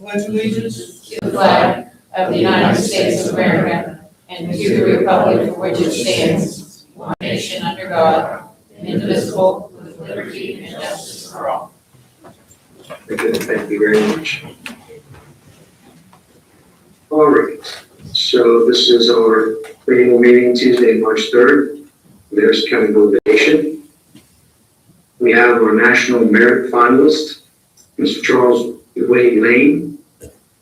pledge allegiance to the flag of the United States of America and to the republic for which it stands, one nation under God, indivisible, with liberty and justice for all. Thank you very much. All right, so this is our annual meeting Tuesday, March 3rd, Harrison County Board of Education. We have our National Merit Finalist, Mr. Charles Wade Lane.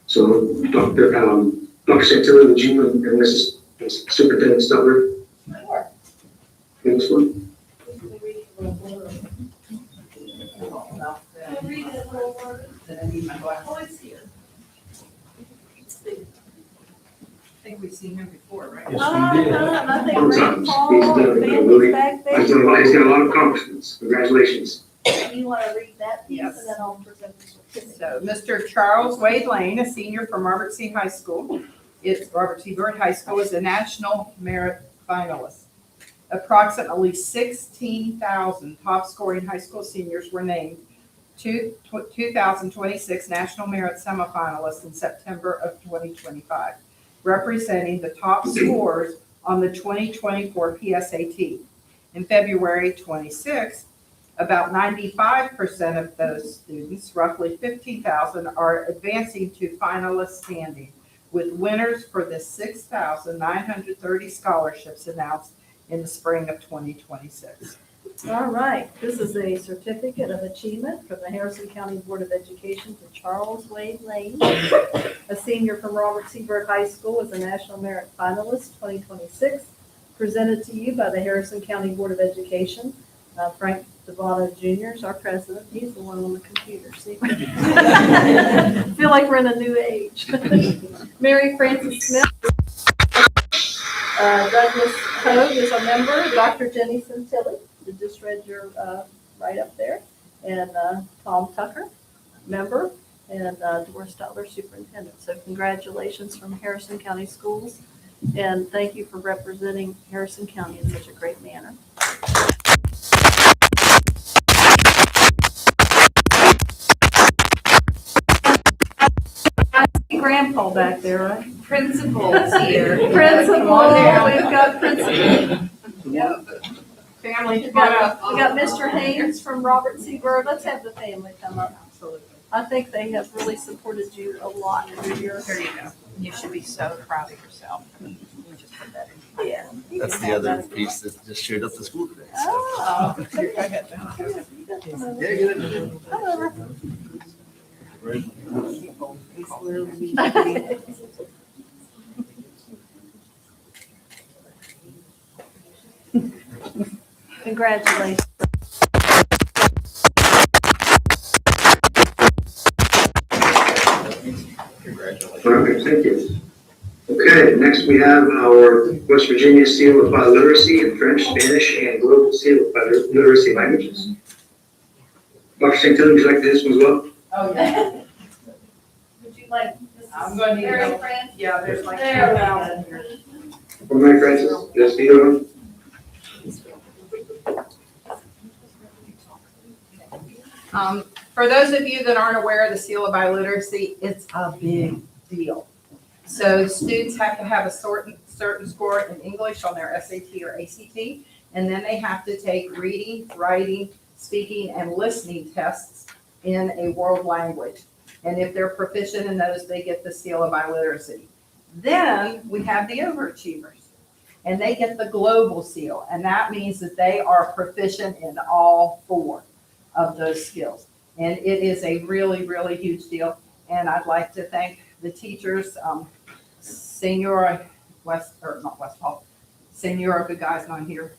So Dr. Santilli, would you and Mrs. Superintendent Stubler? Sure. This one? I think we've seen him before, right? Yes, we did. I think Sometimes. Ray Paul, Randy's back there. He's got a lot of accomplishments. Congratulations. You want to read that piece Yes. and then I'll present the certificate. So, Mr. Charles Wade Lane, a senior from Robert C. High School. Robert T. Byrd High School is a National Merit Finalist. Approximately 16,000 top-scoring high school seniors were named 2026 National Merit Semifinalists in September of 2025, representing the top scores on the 2024 PSAT. In February 26, about 95% of those students, roughly 15,000, are advancing to finalist standing, with winners for the 6,930 scholarships announced in the spring of 2026. All right, this is a certificate of achievement from the Harrison County Board of Education to Charles Wade Lane, a senior from Robert C. Byrd High School as a National Merit Finalist 2026, presented to you by the Harrison County Board of Education. Frank Devano Jr. is our president. He's the one on the computer. See? Feel like we're in a new age. Mary Frances Smith. Douglas Hogue is a member. Dr. Jenny Santilli, you just read your right up there. And Tom Tucker, member. And Doris Stutler, superintendent. So congratulations from Harrison County Schools. And thank you for representing Harrison County in such a great manner. Grandpa back there, right? Principals here. Principal, Come on down. we've got principal. Yep. Family, We come on up. got Mr. Haynes from Robert C. Byrd. Let's have the family come up. Absolutely. I think they have really supported you a lot through your. There you go. You should be so proud of yourself. You just put that in. Yeah. That's the other piece that just showed up to school today. So. Oh. Here, go ahead. Come Yeah, get it. over. Congratulations. Perfect, thank you. Okay, next we have our West Virginia Seal of Biliteracy in French, Spanish, and Global Seal of Biliteracy languages. Dr. Santilli, would you like this one as well? Oh, yeah. Would you like this? I'm going to need Mary help. Frances? Yeah, there's like There we 2,000 here. From Mary Frances, yes, either one? For those of you that aren't aware of the Seal of Biliteracy, it's a big deal. So students have to have a certain score in English on their SAT or ACT, and then they have to take reading, writing, speaking, and listening tests in a world language. And if they're proficient in those, they get the Seal of Biliteracy. Then we have the overachievers, and they get the global seal, and that means that they are proficient in all 4 of those skills. And it is a really, really huge deal. And I'd like to thank the teachers, Senora Senora, good guy's not here.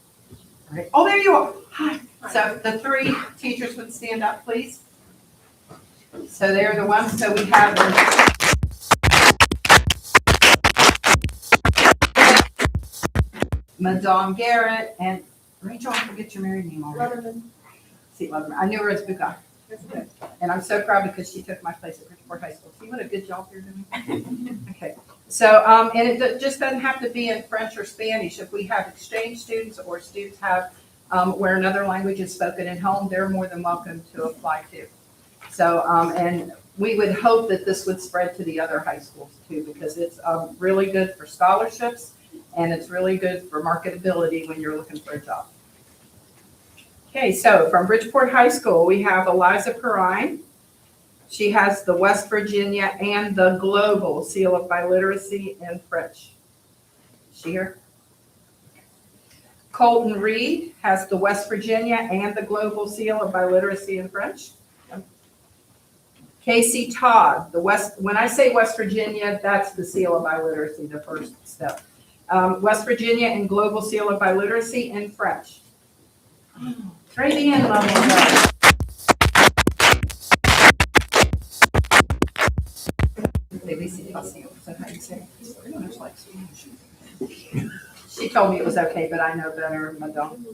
All right. Oh, there you are. Hi. So the 3 teachers would stand up, please. So they're the ones. So we have Madame Garrett and Rachel, I forget your married name already. Letterman. See, Letterman. I knew her as Buka. And I'm so proud because she took my place at Bridgeport High School. See what a good job you're doing? Okay. So, and it just doesn't have to be in French or Spanish. If we have exchange students or students have where another language is spoken at home, they're more than welcome to apply too. So, and we would hope that this would spread to the other high schools too, because it's really good for scholarships and it's really good for marketability when you're looking for a job. Okay, so from Bridgeport High School, we have Eliza Perrine. She has the West Virginia and the Global Seal of Biliteracy in French. Is she here? Colton Reed has the West Virginia and the Global Seal of Biliteracy in French. Casey Todd, when I say West Virginia, that's the Seal of Biliteracy, the first step. West Virginia and Global Seal of Biliteracy in French. Try the end level. She told me it was okay, but I know better, madame.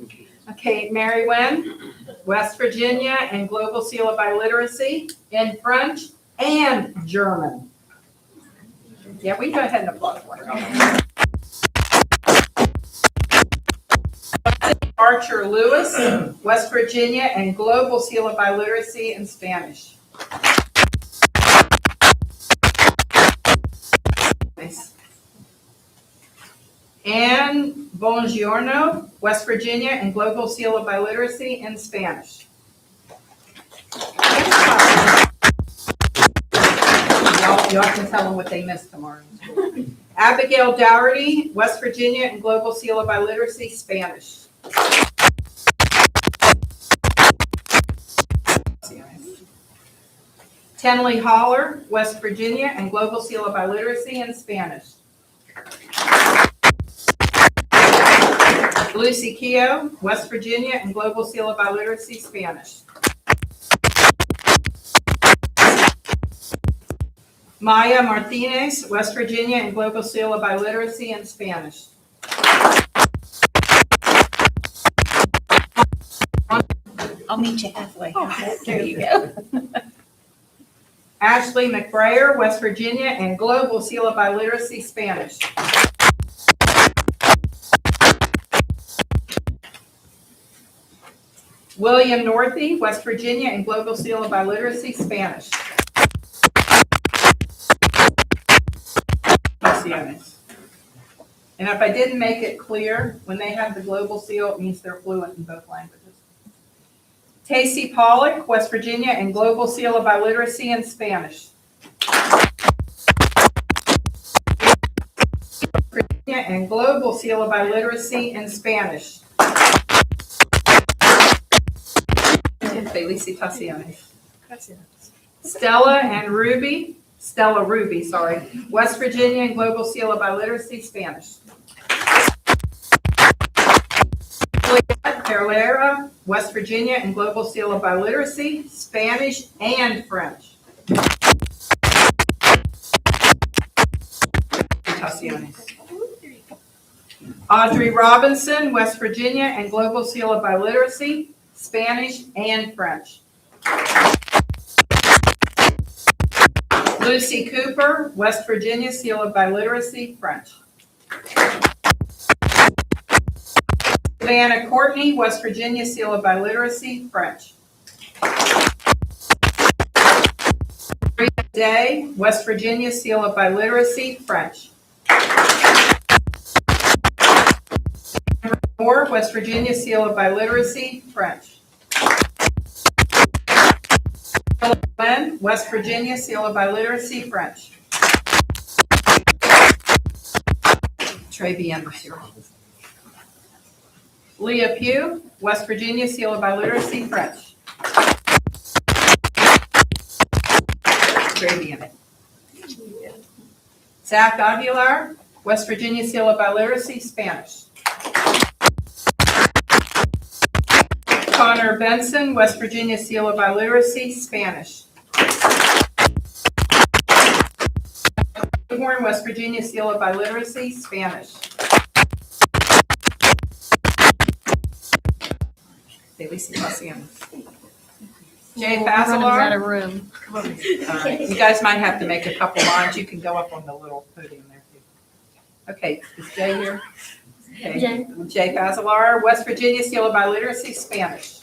Okay, Mary Wynn, West Virginia and Global Seal of Biliteracy in French and German. Yeah, we go ahead and applaud for her. Archer Lewis, West Virginia and Global Seal of Biliteracy in Spanish. Nice. And Buongiorno, West Virginia and Global Seal of Biliteracy in Spanish. Y'all can tell them what they missed tomorrow. Abigail Dougherty, West Virginia and Global Seal of Biliteracy, Spanish. Tenley Holler, West Virginia and Global Seal of Biliteracy in Spanish. Lucy Keogh, West Virginia and Global Seal of Biliteracy, Spanish. Maya Martinez, West Virginia and Global Seal of Biliteracy in Spanish. I'll meet you halfway. Oh, There you go. Ashley McBrayer, West Virginia and Global Seal of Biliteracy, Spanish. William Northey, West Virginia and Global Seal of Biliteracy, Spanish. And if I didn't make it clear, when they have the Global Seal, it means they're fluent in both languages. Tacey Pollock, West Virginia and Global Seal of Biliteracy in Spanish. Virginia and Global Seal of Biliteracy in Spanish. Felicitaciones. Stella Ruby, West Virginia and Global Seal of Biliteracy, Spanish. Herrera, West Virginia and Global Seal of Biliteracy, Spanish and French. Audrey Robinson, West Virginia and Global Seal of Biliteracy, Spanish and French. Lucy Cooper, West Virginia, Seal of Biliteracy, French. Savannah Courtney, West Virginia, Seal of Biliteracy, French. Maria Day, West Virginia, Seal of Biliteracy, French. Moore, West Virginia, Seal of Biliteracy, French. Glenn, West Virginia, Seal of Biliteracy, French. Trey Bien here. Leah Pugh, West Virginia, Seal of Biliteracy, French. Trey Bien. Zach Aguilar, West Virginia, Seal of Biliteracy, Spanish. Connor Benson, West Virginia, Seal of Biliteracy, Spanish. Horn, West Virginia, Seal of Biliteracy, Spanish. Jay Fazelar. Room. You guys might have to make a couple lines. You can go up on the little podium there too. Okay, is Jay here? Okay. Jay Fazelar, West Virginia, Seal of Biliteracy, Spanish.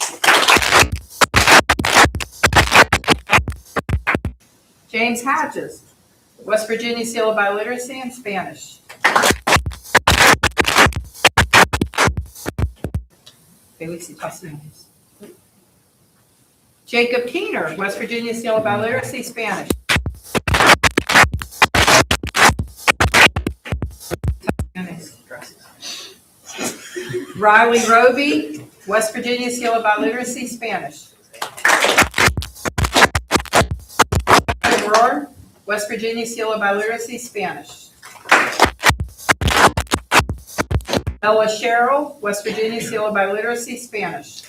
James Hatches, West Virginia Seal of Biliteracy in Spanish. Felicitaciones. Jacob Keener, West Virginia Seal of Biliteracy, Spanish. Riley Roby, West Virginia Seal of Biliteracy, Spanish. Roar, West Virginia Seal of Biliteracy, Spanish. Ella Sherrill, West Virginia Seal of Biliteracy, Spanish.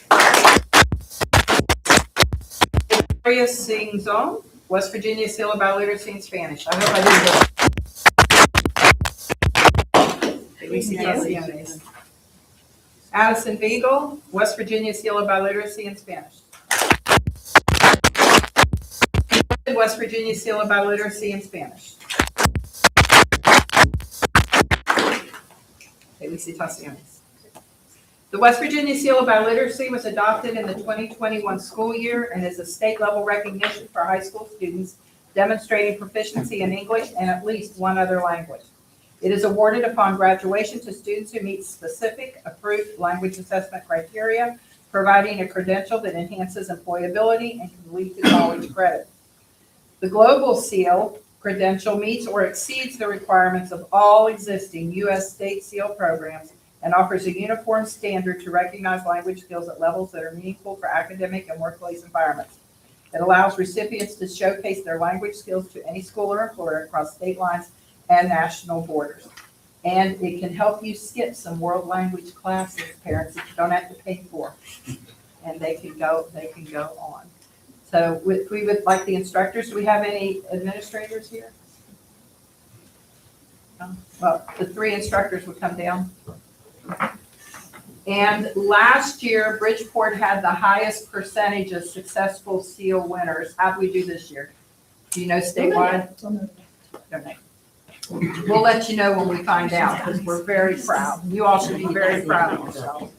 Victoria Singzon, West Virginia Seal of Biliteracy in Spanish. I hope I did it. Felicitaciones. Addison Beagle, West Virginia Seal of Biliteracy in Spanish. West Virginia Seal of Biliteracy in Spanish. Felicitaciones. The West Virginia Seal of Biliteracy was adopted in the 2021 school year and is a state-level recognition for high school students demonstrating proficiency in English and at least one other language. It is awarded upon graduation to students who meet specific approved language assessment criteria, providing a credential that enhances employability and can lead to college credit. The Global Seal credential meets or exceeds the requirements of all existing U.S. state seal programs and offers a uniform standard to recognize language skills at levels that are meaningful for academic and workplace environments. It allows recipients to showcase their language skills to any school or employer across state lines and national borders. And it can help you skip some world language classes, parents, that you don't have to pay for. And they can go on. So we would like the instructors. Do we have any administrators here? No? Well, the 3 instructors would come down. And last year, Bridgeport had the highest percentage of successful seal winners. How do we do this year? Do you know statewide? Donate. We'll let you know when we find out, because we're very proud. You all should be very proud of yourselves.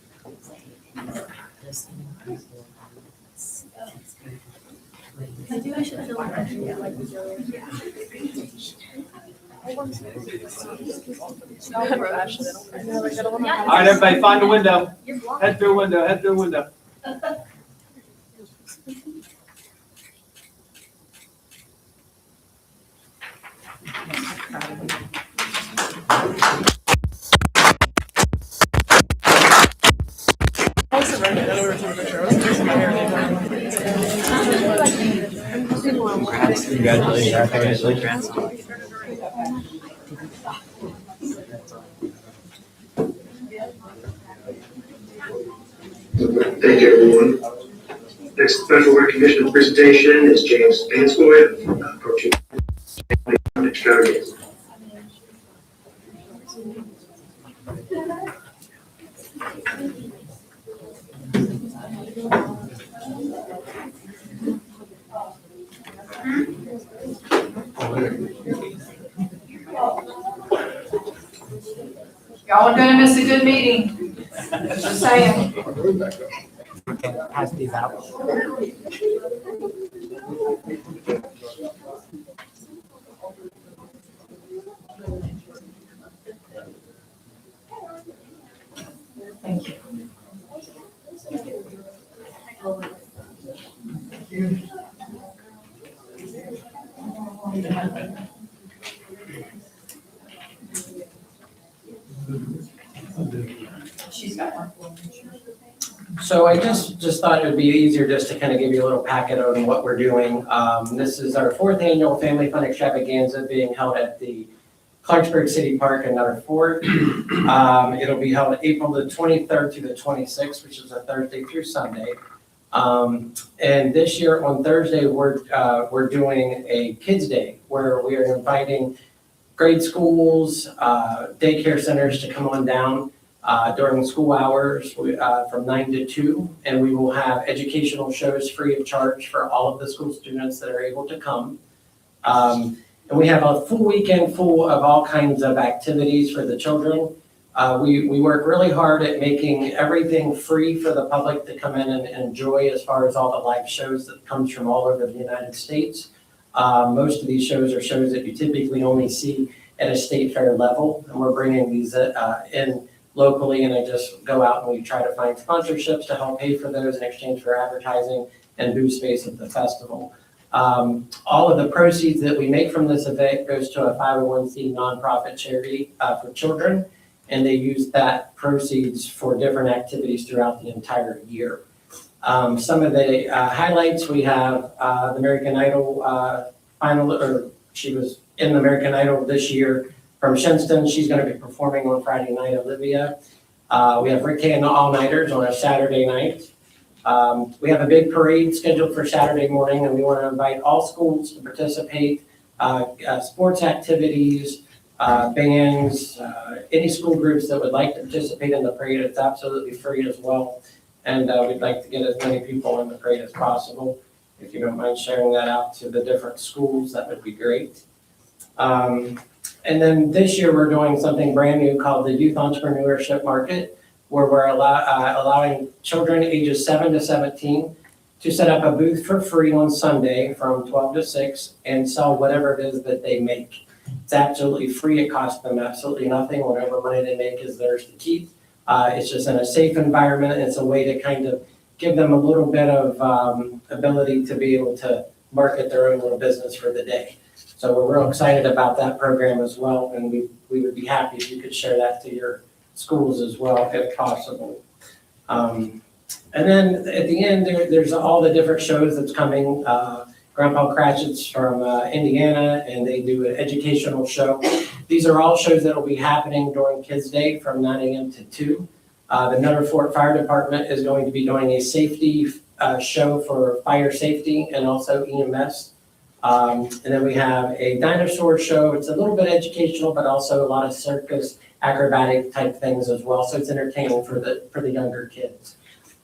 All right, everybody, find a window. Head through a window, head through a window. Congratulations. Thank you, everyone. Next special recognition presentation is James Vanscoy, approaching Extravaganza. Y'all are gonna miss a good meeting. Just saying. Pass these out. Thank you. She's got one. So I just thought it would be easier just to kind of give you a little packet on what we're doing. This is our 4th annual Family Fun Extravaganza being held at the Clarksburg City Park in Nutter Fort. It'll be held April the 23rd through the 26th, which is a Thursday through Sunday. And this year on Thursday, we're doing a Kids Day where we are inviting grade schools, daycare centers to come on down during school hours from 9 to 2. And we will have educational shows free of charge for all of the school students that are able to come. And we have a full weekend full of all kinds of activities for the children. We work really hard at making everything free for the public to come in and enjoy, as far as all the live shows that comes from all over the United States. Most of these shows are shows that you typically only see at a state fair level, and we're bringing these in locally, and I just go out and we try to find sponsorships to help pay for those in exchange for advertising and booth space at the festival. All of the proceeds that we make from this event goes to a 501c nonprofit charity for children, and they use that proceeds for different activities throughout the entire year. Some of the highlights, we have the American Idol she was in the American Idol this year from Shinston. She's going to be performing on Friday night, Olivia. We have Rick Kay and the All-Nighters on a Saturday night. We have a big parade scheduled for Saturday morning, and we want to invite all schools to participate, sports activities, bands, any school groups that would like to participate in the parade. It's absolutely free as well. And we'd like to get as many people in the parade as possible. If you don't mind sharing that out to the different schools, that would be great. And then this year, we're doing something brand new called the Youth Entrepreneurship Market, where we're allowing children ages 7 to 17 to set up a booth for free on Sunday from 12 to 6 and sell whatever it is that they make. It's absolutely free. It costs them absolutely nothing. Whatever money they make is theirs to keep. It's just in a safe environment. It's a way to kind of give them a little bit of ability to be able to market their own little business for the day. So we're real excited about that program as well, and we would be happy if you could share that to your schools as well, if possible. And then at the end, there's all the different shows that's coming. Grandpa Cratchit's from Indiana, and they do an educational show. These are all shows that will be happening during Kids Day from 9 a.m. to 2. The Nutter Fort Fire Department is going to be doing a safety show for fire safety and also EMS. And then we have a dinosaur show. It's a little bit educational, but also a lot of circus, acrobatic type things as well. So it's entertaining for the younger kids.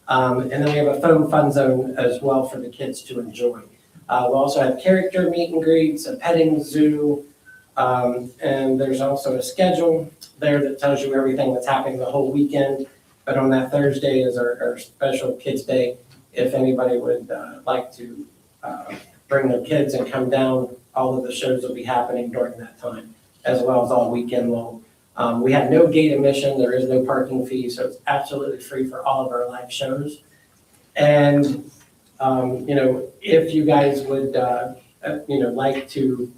And then we have a foam fun zone as well for the kids to enjoy. We'll also have character meet and greets, a petting zoo, and there's also a schedule there that tells you everything that's happening the whole weekend. But on that Thursday is our special Kids Day. If anybody would like to bring their kids and come down, all of the shows will be happening during that time, as well as all weekend long. We have no gate admission. There is no parking fee, so it's absolutely free for all of our live shows. And if you guys would, like to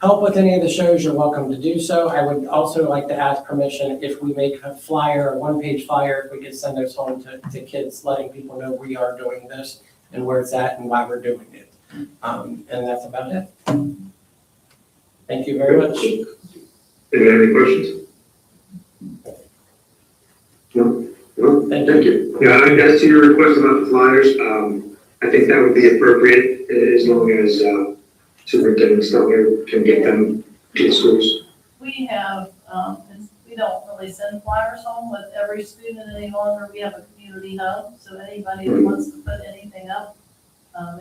help with any of the shows, you're welcome to do so. I would also like to ask permission if we make a flyer, a one-page flyer, if we could send those home to kids, letting people know we are doing this and where it's at and why we're doing it. And that's about it. Thank you very much. Any questions? No, thank you. Yeah, as to your request about the flyers, I think that would be appropriate as long as Superintendent Stelter can get them to the schools. We have, we don't really send flyers home with every student any longer. We have a community hub, so anybody that wants to put anything up,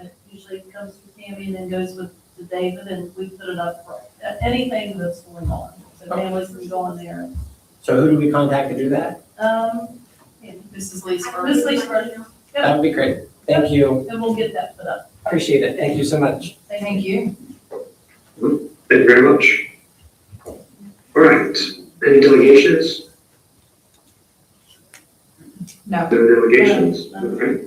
it usually comes to Tammy and then goes with to David, and we put it up for anything that's going on. So families can go on there. So who do we contact to do that? Mrs. Lisa. Miss Lisa. That would be great. Thank you. And we'll get that put up. Appreciate it. Thank you so much. Thank you. Thank you very much. All right, any delegations? No. No delegations? All right.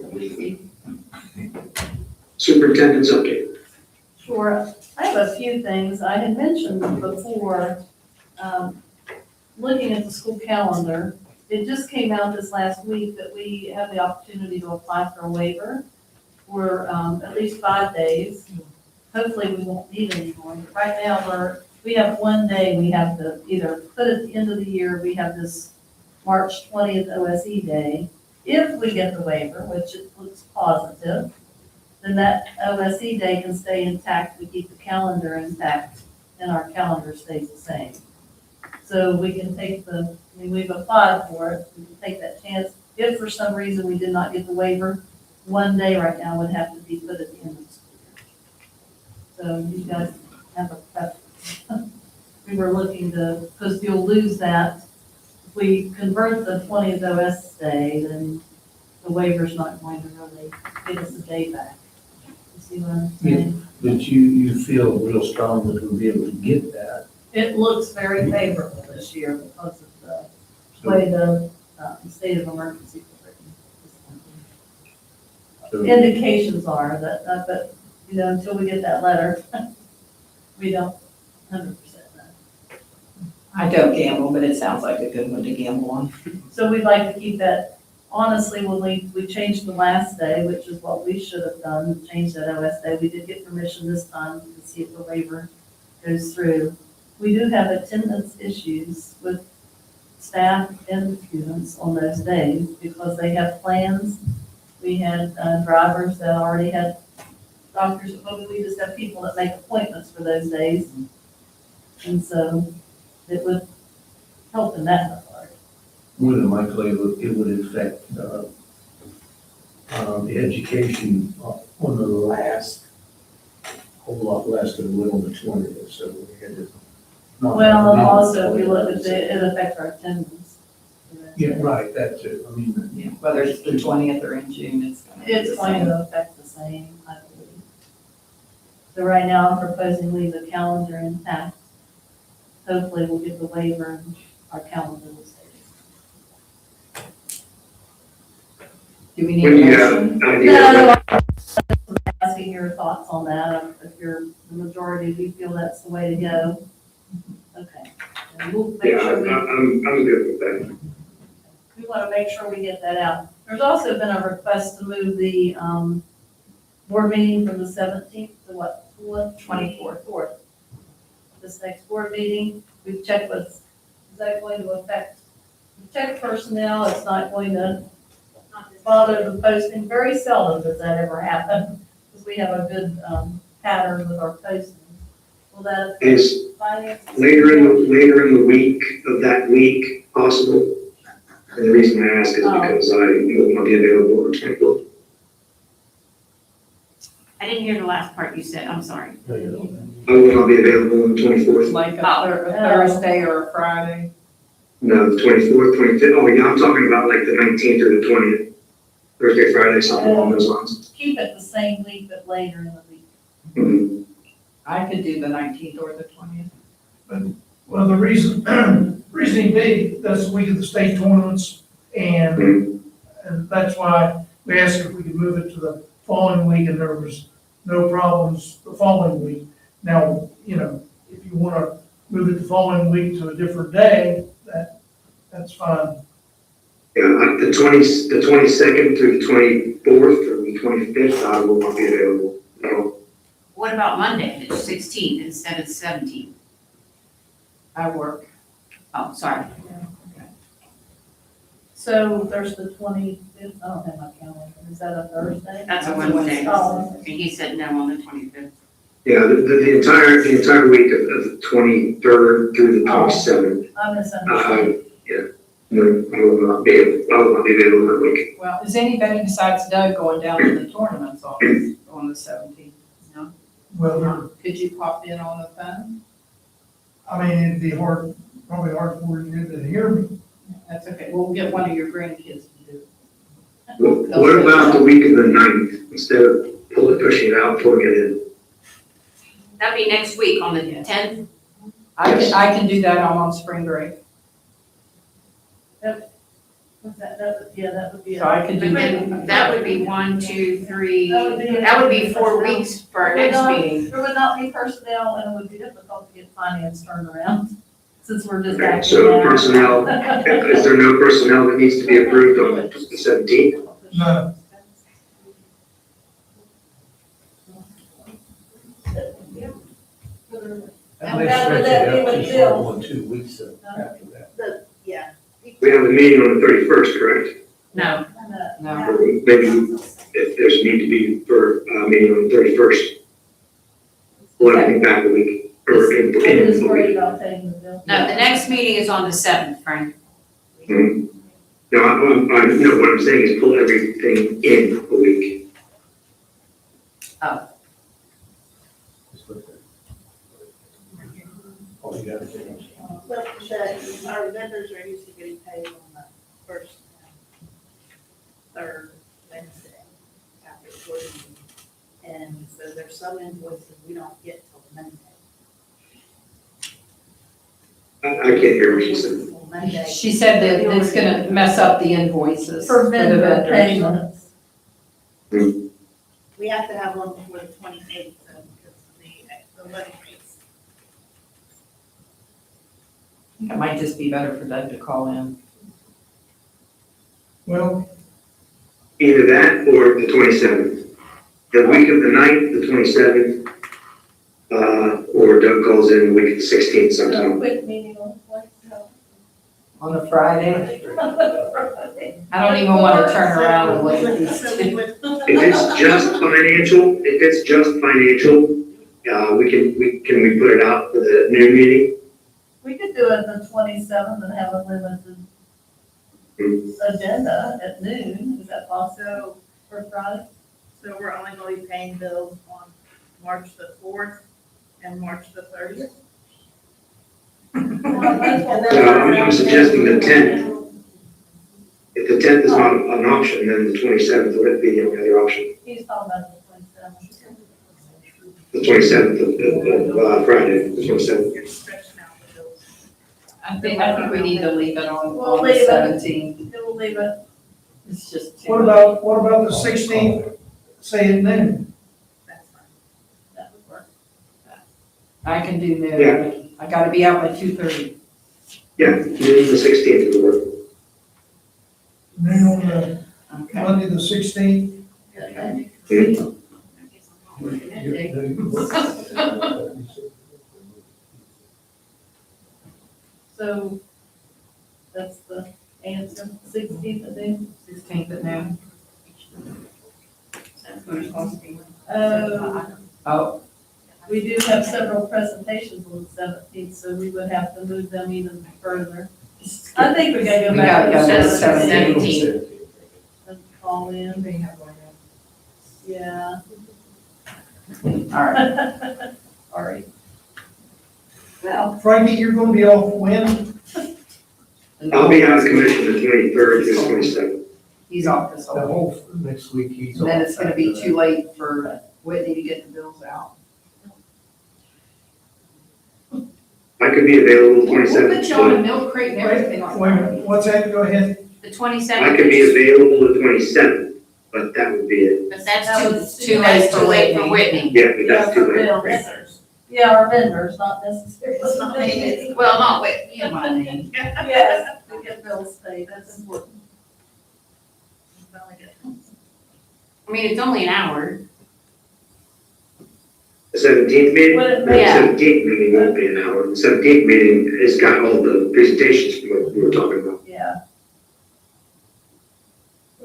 Superintendent's update. Sure. I have a few things. I had mentioned before, looking at the school calendar, it just came out this last week that we have the opportunity to apply for a waiver for at least 5 days. Hopefully we won't need any more. But right now we have 1 day we have to either put at the end of the year, we have this March 20th OSE day. If we get the waiver, which it looks positive, then that OSE day can stay intact. We keep the calendar intact and our calendar stays the same. So we can take we've applied for it. We can take that chance. If for some reason we did not get the waiver, 1 day right now would have to be put at the end of the school year. So you guys have a preference. We were looking to, because you'll lose that. If we convert the 20th OS day, then the waiver's not going to really give us a day back. You see what I'm saying? But you feel real strong that we'll be able to get that. It looks very favorable this year because of the way the state of emergency was So- written. Indications are that, but, until we get that letter, we don't 100% know. I don't gamble, but it sounds like a good one to gamble on. So we'd like to keep that, honestly, when we changed the last day, which is what we should have done, change that OS day, we did get permission this time to see if the waiver goes through. We do have attendance issues with staff and students on those days because they have plans. We had drivers that already had doctors, but we just have people that make appointments for those days. And so it would help in that regard. More than likely, it would affect, the education on the last, whole lot less than it would on the 20th, so we had to. not Well, and have also, if we it. look at it affects our attendance. Yeah, right, that too, I mean. Yeah, whether it's the 20th or in June, it's gonna be It's the going same. to affect the same, I believe. So right now, I'm proposing leave the calendar intact. Hopefully, we'll get the waiver and our calendar will stay. Do we need When a do you have motion? an idea? No, I'm asking your thoughts on that, if you're the majority, we feel that's the way to go. Okay. And we'll make Yeah, sure I'm good with that. we want to make sure we get that out. There's also been a request to move the board meeting from the 17th to what, 24th? This next board meeting, we've checked with, is that going to affect, we've checked personnel, it's not going to bother the posting. Very seldom does that ever happen, because we have a good pattern with our postings. Will that affect Is finance? later in the week of that week possible? And the reason I ask is because I will not be available on the 24th. I didn't hear the last part you said, I'm sorry. I will not be available on the 24th. Like Oh. a Thursday or a Friday. No, the 24th, 25th. Oh, yeah, I'm talking about like the 19th or the 20th. Thursday, Friday, something along those lines. Keep it the same week, but later in the week. Mhm. I could do the 19th or the 20th. Well, the reasoning being, that's the week of the state tournaments, and that's why we asked if we could move it to the following week, and there was no problems the following week. Now, if you want to move it the following week to a different day, that's fine. Yeah, the 22nd through the 24th or the 25th, I will not be available at all. What about Monday, the 16th instead of 17th? I work. Oh, sorry. So there's the 25th, I don't have my calendar, is that a Thursday? That's a Wednesday. Oh, And he said no on the 25th. Yeah, the entire week of the 23rd through the 27th. I misunderstood. No, I will not be available that week. Well, is anybody besides Doug going down to the tournaments on the 17th? No? Well, Could you pop in on the phone? I mean, it'd be probably hard for you to hear me. That's okay. We'll get one of your grandkids to do it. What about the week of the 9th, instead of pushing it out, pulling it in? That'd be next week on the 10th. I can do that. I'm on spring break. What's that, that would be. So I can do That would be 1, 2, 3, That that would be 4 weeks for our next meeting. There would not be personnel, and it would be difficult to get finance turned around, since we're just Okay, acting so now. personnel, is there no personnel that needs to be approved on the 17th? No. And how would that be with Bill? On 2 weeks after that. Yeah. We have a meeting on the 31st, correct? No, No. Or maybe if there's a need to be for a meeting on the 31st. We'll have to be back a week, or in I'm just the worried week. about paying the bill. no, the next meeting is on the 7th, Frank. Mhm. No, no, what I'm saying is pull everything in a week. Just look at it. All you gotta do is- Well, our vendors are usually getting paid on the first, third Wednesday after the board meeting. and so there's some invoices we don't get till Monday. I can't hear what you said. Till Monday. She said that it's gonna mess up the invoices For for the vendor vendors. payments. We have to have one before the 28th, so because the wedding rates. It might just be better for Doug to call in. Well, Either that or the 27th. The week of the 9th, the 27th, or Doug calls in the week of the 16th So a sometime. quick meeting on Wednesday. On a Friday? I don't even want to turn around and look at these So we two. would- If it's just financial, can we put it out for the new meeting? We could do it the 27th and have a limited agenda at noon. Is that possible for Friday? So we're only going to be paying bills on March the 4th and March the 30th. I'm suggesting the 10th. If the 10th is not an option, then the 27th would be the only other option. He's talking about the 27th. The 27th of Friday, the 27th. You're stretching out the bills. I think we need to leave it on We'll the leave it. 17th. We'll leave it. It's just. too what about the 16th, say at noon? That's fine. That would work. I can do Yeah. noon. I gotta be out by 2:30. Yeah, noon the 16th would work. Noon on the Okay. Monday, the 16th? So that's the answer, 16th of noon. 16th at noon. That's what it's supposed to be. Oh, We do have several presentations on the 17th, so we would have to move them even further. I think we gotta go We back gotta to go the to 17th 17th. and call in. Yeah. all right. All right. Well, Frankie, you're gonna be off when? I'll be out of commission the 23rd to the 27th. He's off this The whole week. whole, next week he's. And then off it's gonna be after too late for Whitney to get the bills out. I could be available the We'll put 27th. you on a but milk crate and everything on Wait, Friday. what's that, go ahead. The I 27th. could be available the 27th, but that would be it. But That that's was too late for Whitney. Whitney. Yeah, but that's too for late. bills. Yeah, our vendors, not necessarily. Not me. Well, not Whitney, you know what I mean. Yes, we get bills paid, that's important. I mean, it's only an hour. The 17th meeting? Would it No, be- the 17th meeting won't be an hour. The 17th meeting has got all the presentations we were talking about. Yeah.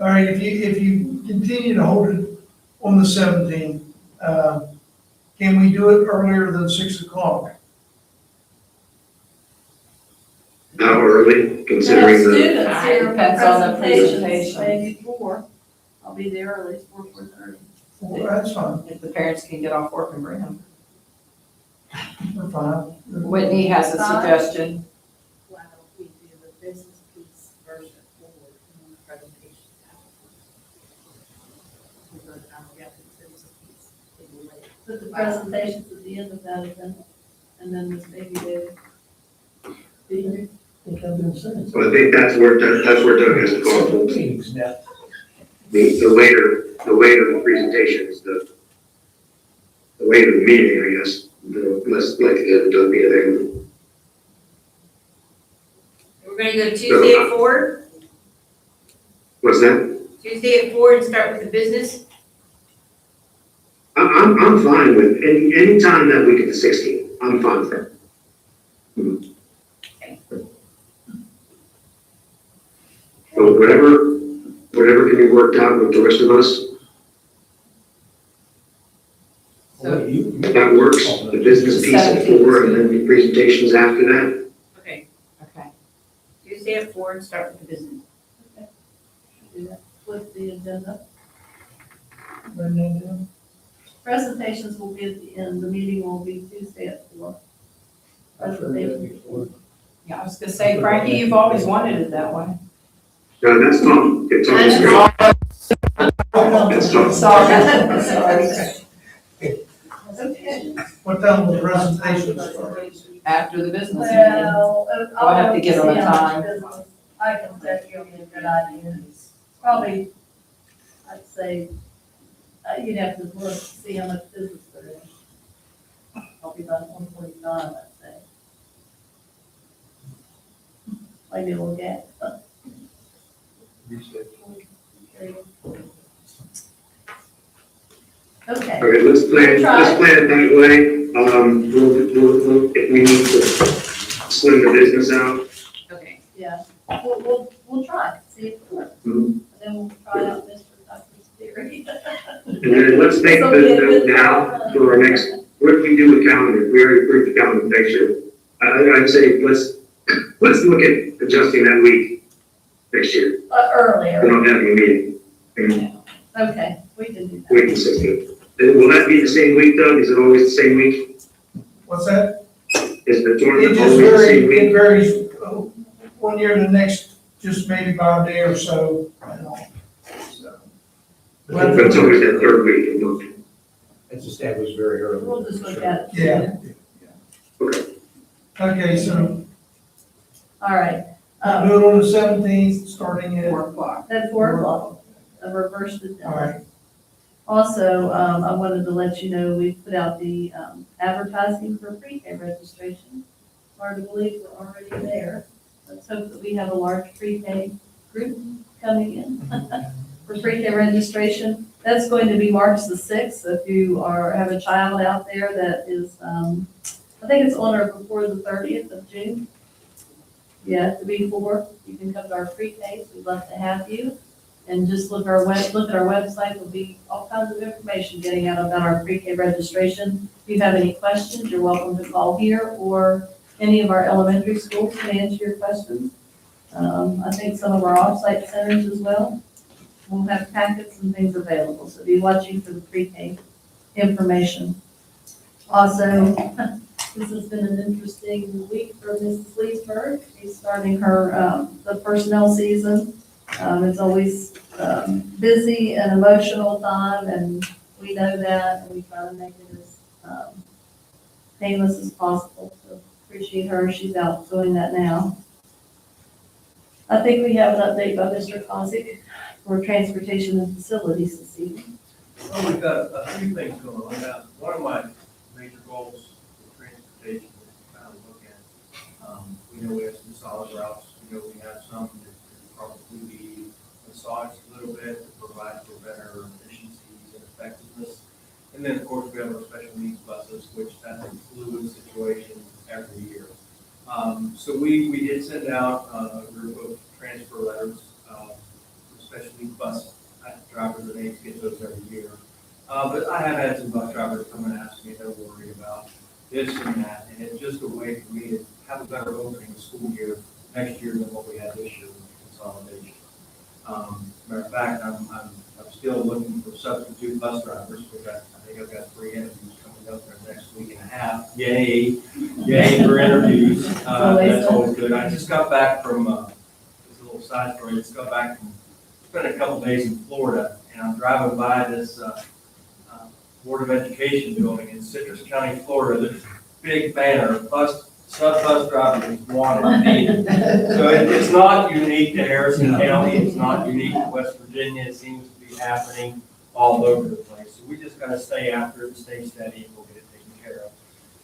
All right, if you continue to hold it on the 17th, can we do it earlier than 6 o'clock? An hour early, We have considering the, students here, Depends on the presentations, presentation. maybe 4. I'll be there early, 4:30. Well, that's fine, If the parents can get off work and bring them. we're fine. Whitney has a suggestion. Why don't we do the business piece first and forward and then the presentation afterwards? Because we have the business piece in the way. Put the presentations at the end of that event, and then this maybe they. I think I've been saying. so I think that's where Doug has to call for. Meetings now. The later the presentation is the later the meeting, I guess, the less likelihood of Doug being available. We're gonna go Tuesday at 4, What's that? Tuesday at 4 and start with the business. I'm fine with any time that week of the 16th. I'm fine with that. So whatever can be worked out with the rest of us, Well, if that works, the business piece at 4 and then the presentations after that. Okay. Okay. Tuesday at 4 and start with the business. Do that. Flip the agenda. When they do. Presentations will be at the end, the meeting will be Tuesday at 4. I've heard that before. Yeah, I was gonna say, Frankie, you've always wanted it that way. No, that's Tom. It's Tom's great. That's Tom. Sorry. Okay. What time will the presentation start? After the business meeting. Well, I'll have to give them a see how much time. business I can set you a good idea. Probably, I'd say, you'd have to look, see how much business there is. Probably about 145, I'd say. Maybe we'll get. Okay. Okay, let's plan it that way. If we need to slim the business out, Okay. Yeah, we'll try, see if it works. Mhm. And then we'll try out Mr. Tucker's theory. and then let's make the note now for our next, what if we do a calendar? We already approved the calendar next year. I'd say let's look at adjusting that week next year. Earlier. We're not having a meeting. And Okay, we can do that. week is 16th. Will that be the same week, Doug? Is it always the same week? What's that? Is the It tournament just always the same week? varies, one year to the next, just maybe by a day or so, you know. So. But it's always that third week in March. It's established very early. We'll just look at it. Yeah. Okay, so All right, do it on the 17th, starting at, 4 o'clock. at 4 o'clock, a reverse the all right. Also, I wanted to let you know, we put out the advertising for pre-K registration. Hard to believe we're already there. Let's hope that we have a large pre-K group coming in for pre-K registration. That's going to be March the 6th. So if you have a child out there that is, I think it's on or before the 30th of June. Yeah, to be 4, you can come to our pre-K. We'd love to have you. And just look at our website, there'll be all kinds of information getting out about our pre-K registration. If you have any questions, you're welcome to call here, or any of our elementary schools can answer your questions. I think some of our off-site centers as well will have packets and things available, so be watching for the pre-K information. Also, this has been an interesting week for Mrs. Leesburg. She's starting her, the personnel season. It's always busy and emotional time, and we know that, and we try to make it as painless as possible. So appreciate her. She's out doing that now. I think we have an update by Mr. Kozik for transportation and facilities this evening. Well, we've got a few things going on. Now, one of my major goals for transportation is to kind of look at, we know we have some solid routes, we know we have some that could probably be massaged a little bit to provide for better efficiencies and effectiveness. And then, of course, we have our special needs buses, which that's a fluid situation every year. So we did send out a group of transfer letters for special needs bus drivers, and they get those every year. But I have had some bus drivers come and ask me, they're worried about this and that, and it's just a way for me to have a better opening school year next year than what we had this year with consolidation. Matter of fact, I'm still looking for substitute bus drivers, which I think I've got 3 interviews coming up in the next week and a half. Yay for interviews. That's always good. I just got back from, just a little side story, just got back from, spent a couple days in Florida, and I'm driving by this Board of Education building in Citrus County, Florida. There's a big banner, sub-bus drivers wanted and needed. So it's not unique to Harrison County, it's not unique to West Virginia, it seems to be happening all over the place. So we just gotta stay after it and stay steady, and we'll get it taken care of.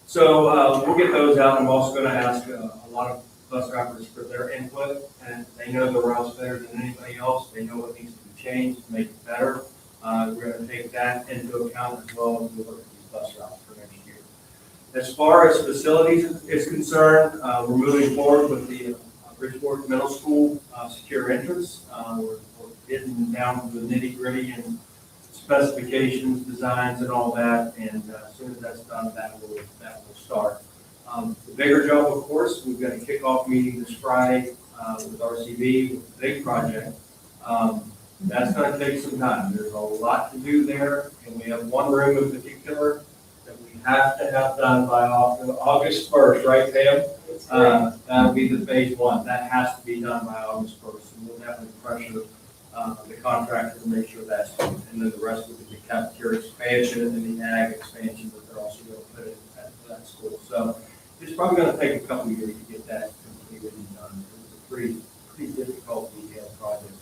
So we'll get those out. I'm also gonna ask a lot of bus drivers for their input, and they know the routes better than anybody else. They know what needs to be changed to make it better. We're gonna take that into account as well as we look at these bus routes for next year. As far as facilities is concerned, we're moving forward with the Bridgeport Middle School secure entrance. We're getting down to the nitty gritty and specifications, designs, and all that. And as soon as that's done, that will start. The bigger job, of course, we've got a kickoff meeting this Friday with RCB, with the big project. That's going to take some time. There's a lot to do there, and we have one room in particular that we have to have done by August 1st, right, Pam? That'll be the phase 1. That has to be done by August 1st, and we'll definitely pressure the contractor to make sure that's done. And then the rest will be the cafeteria expansion and the ag expansion that they're also benefit at that school. So it's probably gonna take a couple of years to get that completed and done. It's a pretty difficult, detailed project.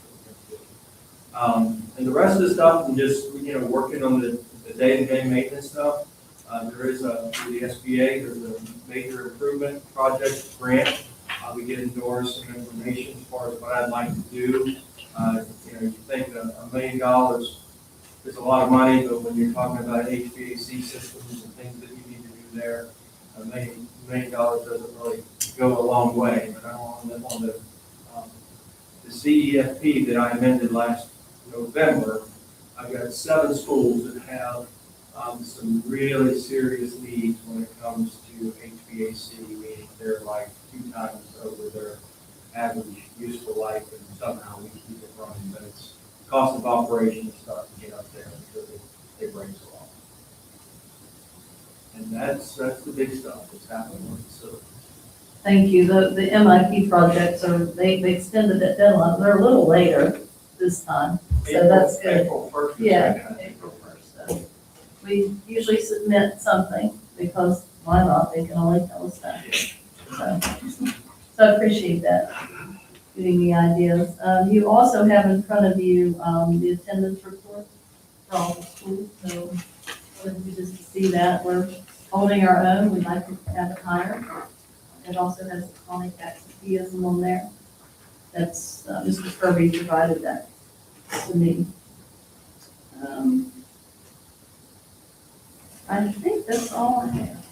And the rest of the stuff, I'm just, working on the day-to-day maintenance stuff. There is through the SBA, there's a major improvement project grant. We get endorsed some information as far as what I'd like to do. You think $1 million is a lot of money, but when you're talking about HVAC systems and things that you need to do there, $1 million doesn't really go a long way. But on the CEFP that I amended last November, I've got 7 schools that have some really serious needs when it comes to HVAC, meaning they're like 2 times over their average useful life, and somehow we keep it running, but it's cost of operation and stuff to get up there because they break so long. And that's the big stuff that's happening with the facility. Thank you. The MIP projects they extended that deadline. They're a little later this time, so that's good. April 1st. Yeah, April 1st. So we usually submit something because why not? They can only tell us that. So I appreciate that, giving me ideas. You also have in front of you the attendance report for all the schools. So wanted you just to see that we're holding our own. We'd like to have it higher. It also has the chronic absenteeism on there. That's Mr. Kirby provided that to me. I think that's all I have.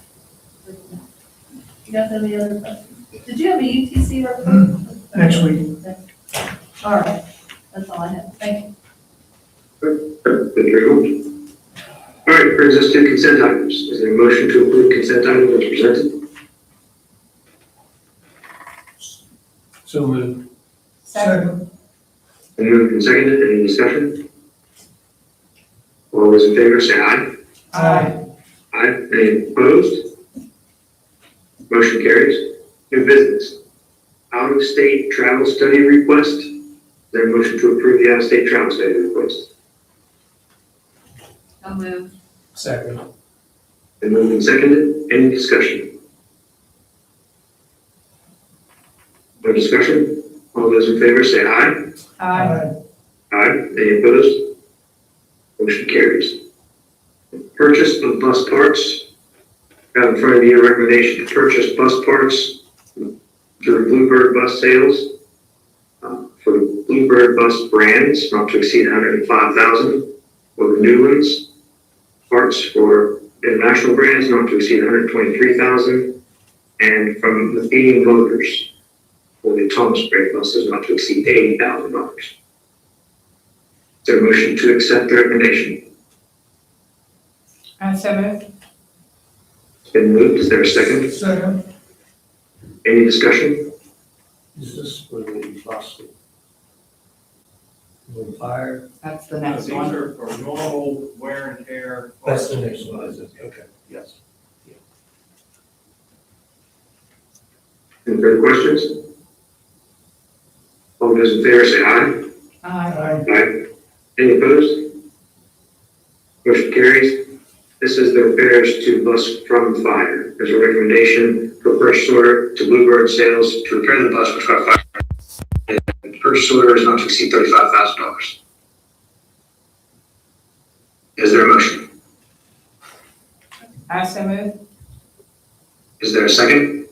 You guys have any other questions? Did you have a UTC report? Next week. All right, that's all I have. Thank you. Thank you very much. All right, brings us to consent items. Is there a motion to approve consent items as presented? So moved. Second. And moved and seconded. Any discussion? All those in favor say aye. Aye. Aye. Any opposed? Motion carries. New business. Out-of-state travel study request. Is there a motion to approve the out-of-state travel study request? So moved. Second. And moved and seconded. Any discussion? No discussion? All those in favor say aye. Aye. Aye. Any opposed? Motion carries. Purchase of bus parts. Got in front of you a recommendation to purchase bus parts through Bluebird Bus Sales for the Bluebird bus brands, not to exceed $105,000. For the new ones, parts for international brands, not to exceed $123,000. And from the Being Motors for the Thomas brand buses, not to exceed $80,000. Is there a motion to accept the recommendation? So moved. It's been moved. Is there a second? Second. Any discussion? Is this for the bus? On fire? That's the These are for normal wear and tear. That's the next one, is it? Okay, yes. Any further questions? All those in favor say aye. Aye. Aye. Any opposed? Motion carries. This is the repairs to bus from fire. There's a recommendation for purchase order to Bluebird Sales to repair the bus which caught fire. And the purchase order is not to exceed $35,000. Is there a motion? So moved. Is there a second?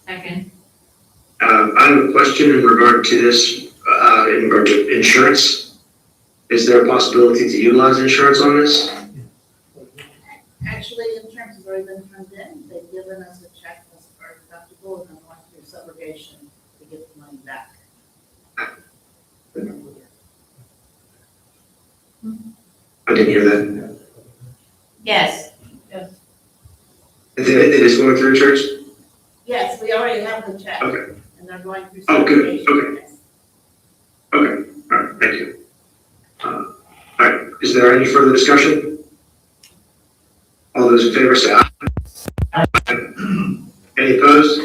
Second. I have a question in regard to this, in regard to insurance. Is there a possibility to utilize insurance on this? Actually, insurance has already been turned in. They've given us a check as our deductible, and I'm going through subrogation to get the money back. I didn't hear that. Yes. It is going through insurance? Yes, we already have the check, Okay. and they're going through Oh, good. subrogation. Okay. Okay, all right, thank you. All right, is there any further discussion? All those in favor say aye. Any opposed?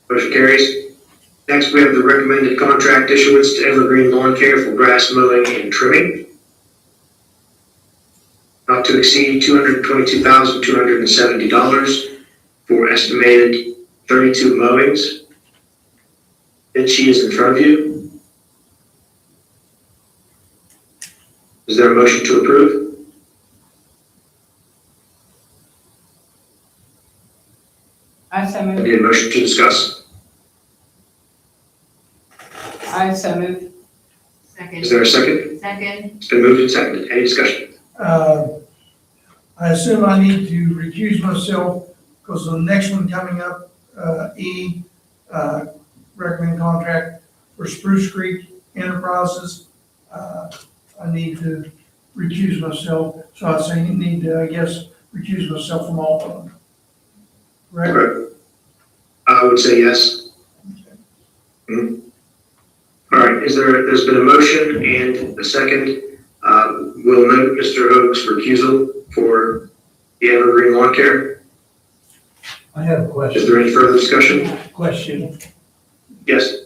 Motion carries. Next, we have the recommended contract issuance to Evergreen Lawn Care for grass mowing and trimming. Not to to exceed $222,270 for estimated 32 mowings. Bid sheet is in front of you. Is there a motion to approve? I so I move. need a motion to discuss. I so move. Is there a second? Second. It's been moved and seconded. Any discussion? I assume I need to recuse myself because the next one coming up, recommend contract for Spruce Creek Enterprises. I need to recuse myself, so I say need to, I guess, recuse myself from all of them. Correct? Okay. I would say yes. Mhm. All right, there's been a motion and a second. We'll note Mr. Hoag's recusal for the Evergreen Lawn Care. I have a Is question. there any further discussion? Yes.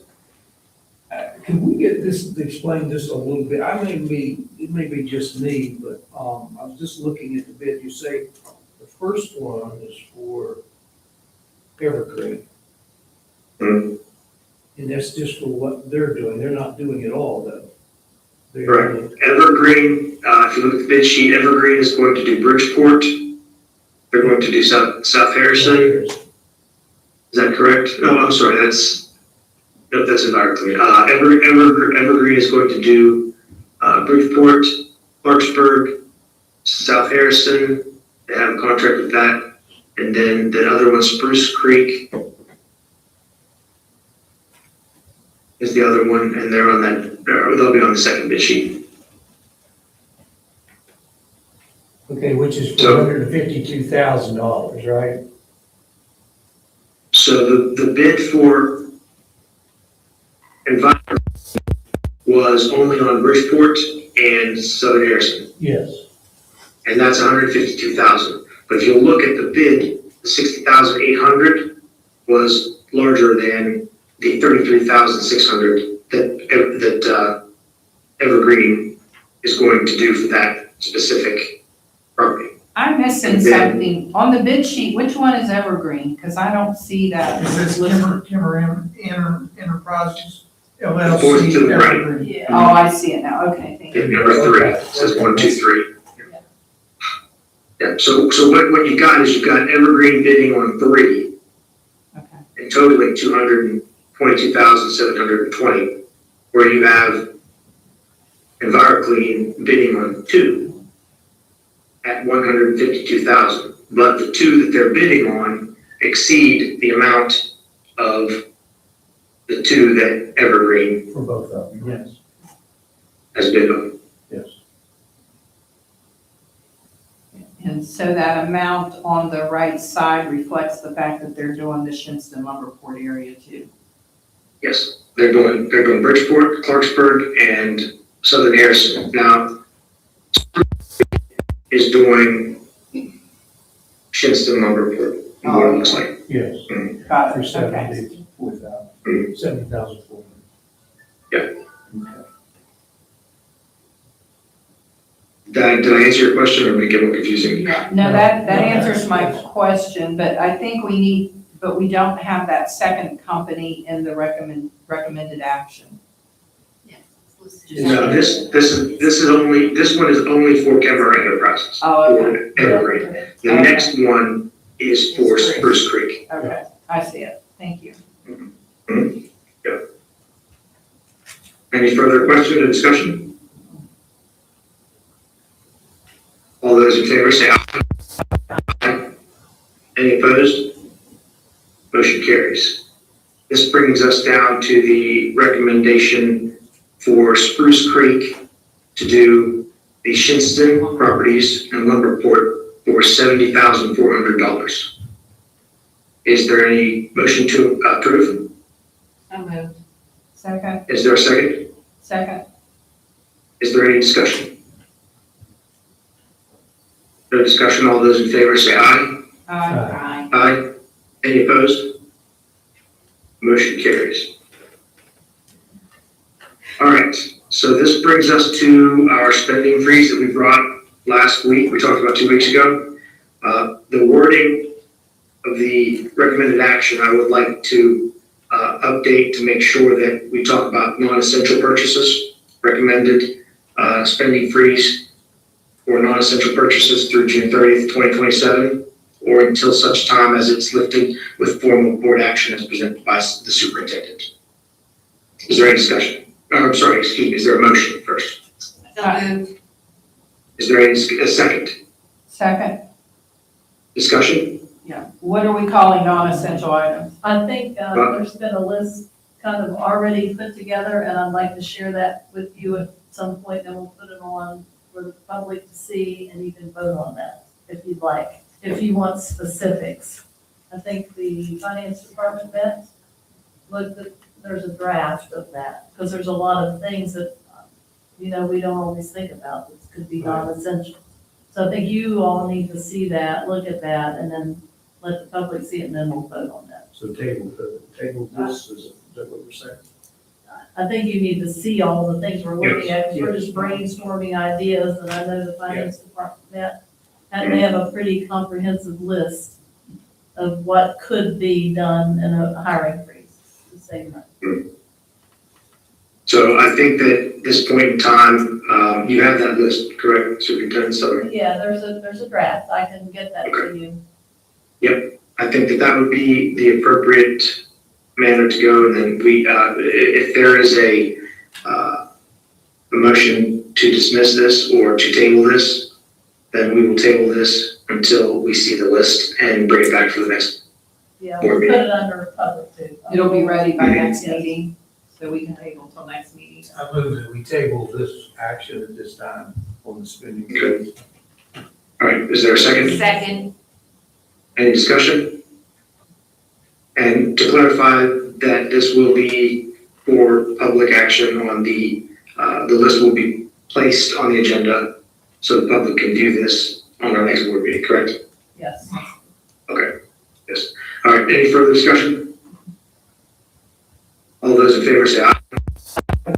Can we get this, explain this a little bit? It may be just me, but, I was just looking at the bid. You say the first one is for Evergreen. Mhm. And that's just for what they're doing. They're not doing it all, though. They're Correct. doing- Evergreen, if you look at the bid sheet, Evergreen is going to do Bridgeport. They're going to do South Harrison. Is that correct? No, I'm sorry, that's environmentally. Evergreen is going to do Bridgeport, Clarksburg, South Harrison. They have a contract with that. And then the other one, Spruce Creek, is the other one, and they're on that, they'll be on the second bid sheet. Okay, which is So- $452,000, right? So the bid for environment was only on Bridgeport and Southern Harrison, Yes. and that's $152,000. But if you look at the bid, the $60,800 was larger than the $33,600 that Evergreen is going to do for that specific property. I'm missing something. On the bid sheet, which one is Evergreen? Because I don't see that. It says Timber Enterprises, Fourth LLC. to the right. Evergreen. Yeah. Oh, I see it now. Okay, thank you. Number 3, it says 1, 2, 3. Yeah, so what you got is you've got Evergreen bidding on 3 Okay. and totaling $222,720, where you have EnviroClean bidding on 2 at $152,000. But the 2 that they're bidding on exceed the amount of the 2 that Evergreen For both of them, yes. has bid on. Yes. And so that amount on the right side reflects the fact that they're doing the Shinston Lumberport area too. Yes, they're doing Bridgeport, Clarksburg, and Southern Harrison. Now, is doing Shinston Lumberport, what it looks like. Yes. Got For it, okay. 70,400. Yeah. Okay. Did I answer your question, or make it more confusing? No, that answers my question, but I think we don't have that second company in the recommended action. Yes. it's listed. No, this one is only for Kemper Enterprises. Oh, okay. For Evergreen. The Okay. next one is for Spruce Creek. Okay, I see it. Thank you. Yeah. Any further questions or discussion? All those in favor say aye. Aye. Any opposed? Motion carries. This brings us down to the recommendation for Spruce Creek to do the Shinston properties and Lumberport for $70,400. Is there any motion to approve? So moved. Second, Is there a second? second. Is there any discussion? No discussion. All those in favor say aye. Aye. Aye. Any opposed? Motion carries. All right, so this brings us to our spending freeze that we brought last week, we talked about 2 weeks ago. The wording of the recommended action, I would like to update to make sure that we talk about non-essential purchases, recommended spending freeze for non-essential purchases through June 30th, 2027, or until such time as it's lifted with formal board action as presented by the superintendent. Is there any discussion? I'm sorry, excuse me, is there a motion first? Is there a second? Second, Discussion? yeah. What are we calling non-essential items? I think there's been a list kind of already put together, and I'd like to share that with you at some point, and we'll put it on for the public to see, and you can vote on that if you'd like, if you want specifics. I think the finance department met, looked at, there's a draft of that, because there's a lot of things that, we don't always think about that could be non-essential. So I think you all need to see that, look at that, and then let the public see it, and then we'll vote on that. So table this, is that what we're saying? I think you need to see all the things we're looking at, because we're just brainstorming ideas, and I know the finance department met, and they have a pretty comprehensive list of what could be done in a hiring freeze, the same time. So I think that at this point in time, you have that list, correct, Superintendent Sutherland? Yeah, there's a draft, I can get that to you. Yep, I think that would be the appropriate manner to go, and then we, if there is a motion to dismiss this or to table this, then we will table this until we see the list and bring it back for the next. Yeah, we'll put it under public too. It'll be ready by next Yes. meeting, so we can table until next meeting. I move that we table this action at this time on the spending. Good. All right, is there a second? Second, Any discussion? And to clarify that this will be for public action on the list will be placed on the agenda so the public can view this on our next board meeting, correct? Yes. Okay, yes. All right, any further discussion? All those in favor say aye.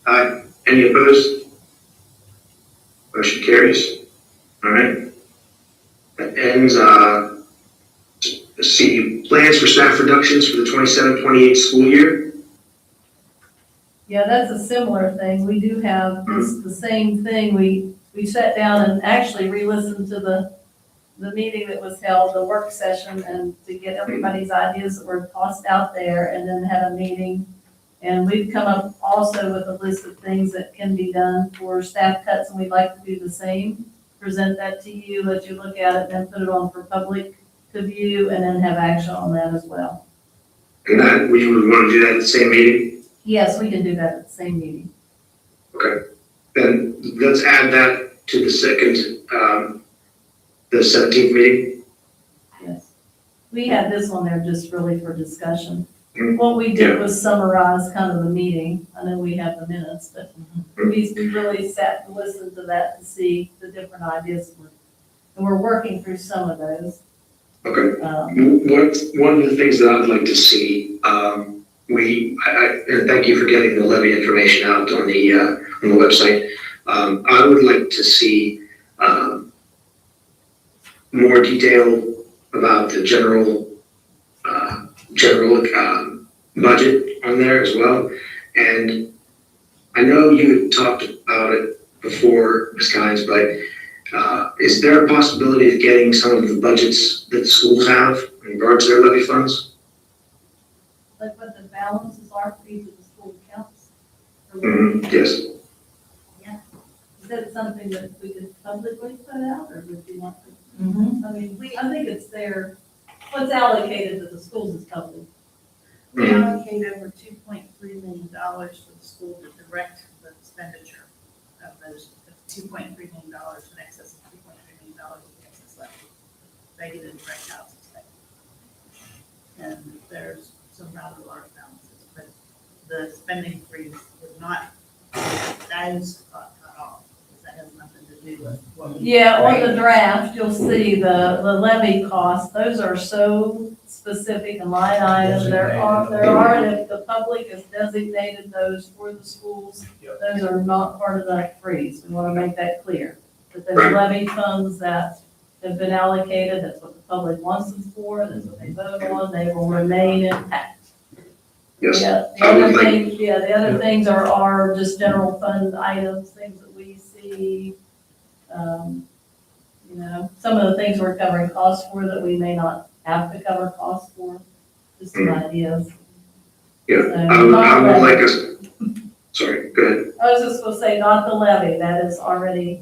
Aye. Any opposed? Motion carries. All right. That ends, let's see, plans for staff reductions for the 27-28 school year. Yeah, that's a similar thing. We do have the same thing. We sat down and actually re-listened to the meeting that was held, the work session, and to get everybody's ideas that were tossed out there, and then had a meeting. And we've come up also with a list of things that can be done for staff cuts, and we'd like to do the same. Present that to you, let you look at it, and then put it on for public to view, and then have action on that as well. And that, we would want to do that at the same meeting? Yes, we can do that at the same meeting. Okay. Then let's add that to the second, the 17th meeting. Yes. We had this on there just really for discussion. Mhm. What we did was summarize kind of the meeting. I know we have the minutes, but we really sat and listened to that to see the different ideas. And we're working through some of those. Okay. One of the things that I'd like to see, and thank you for getting the levy information out on the website. I would like to see more detail about the general budget on there as well. And I know you had talked about it before, Ms. Kynes, but is there a possibility of getting some of the budgets that the schools have in regards to their levy funds? Like what the balances are for each of the school accounts? Yes. Is that something that we could publicly put out, or would you want to? I mean, I think it's there, what's allocated to the schools is public. We allocate over $2.3 million for the school to direct the expenditure of those $2.3 million in excess of $2.3 million of excess levy. They get a direct housing stipend. And there's some rather large balances, but the spending freeze would not, that is cut off, because that has nothing to do with what we. Yeah, on the draft, you'll see the levy costs, those are so specific and line items, there are, and if the public has designated those for the schools, those are not part of that freeze, we wanna make that clear. that there's levy funds that have been allocated, that's what the public wants them for, that's what they vote on, they will remain intact. Yes, Yeah, the I would other like- things, yeah, the other things are just general fund items, things that we see. You know, some of the things we're covering costs for that we may not have to cover costs for, just some ideas. yeah, So, I not would like levy. us, sorry, go ahead. I was just gonna say, not the levy, that is already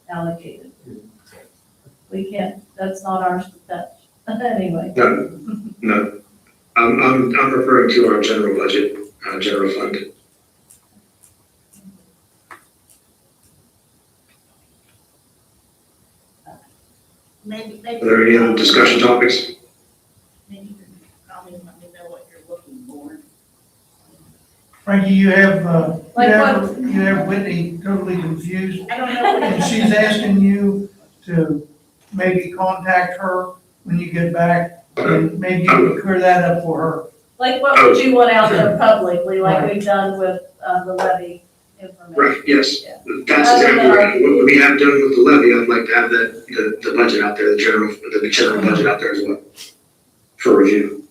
allocated. We can't, that's not ours to touch, anyway. No, I'm referring to our general budget, general fund. Maybe. Are there any other discussion topics? Maybe you can call me and let me know what you're looking for. Frankie, you have, Like you have Whitney totally confused, I don't know what and she's asking you to maybe contact her when you get back, and maybe you can clear that up for her. Like, what would you want out there publicly, like we've done with, the levy information? Right, yes, Yeah. that's exactly right. What we have done with the levy, I'd like to have the budget out there, the general budget out there as well, for review.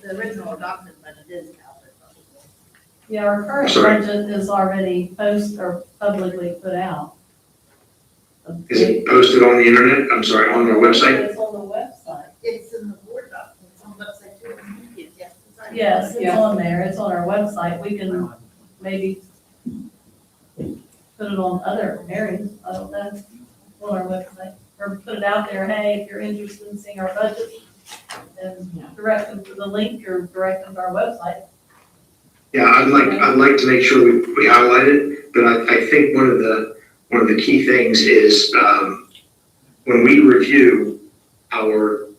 The original adopted budget is out there. Yeah, our current Sorry. budget is already or publicly put out. Is it posted on the internet? I'm sorry, on our website? It's on the website. It's in the board document, it's on the website too. Yes, it's on there, it's on our website, we can maybe put it on other areas, I don't know, on our website, or put it out there, hey, if you're interested in seeing our budget, then direct them to the link or direct them to our website. Yeah, I'd like to make sure we highlight it, but I think one of the key things is, when we review our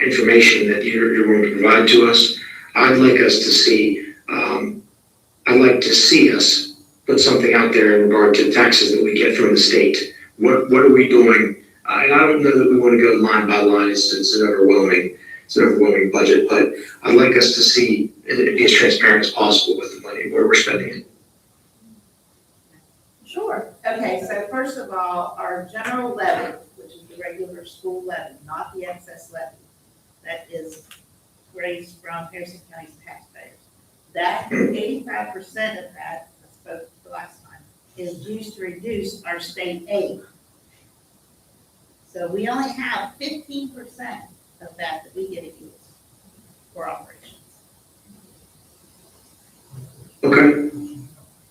information that you're going to provide to us, I'd like us to see, I'd like to see us put something out there in regard to taxes that we get from the state. What are we doing? And I don't know that we want to go line by line, it's an overwhelming budget, but I'd like us to see it be as transparent as possible with the money, where we're spending it. Sure. Okay, so first of all, our general levy, which is the regular school levy, not the excess levy, that is raised from Harrison County's taxpayers. That 85% of that, I spoke the last time, is used to reduce our state aid. So we only have 15% of that we get to use for operations. Okay.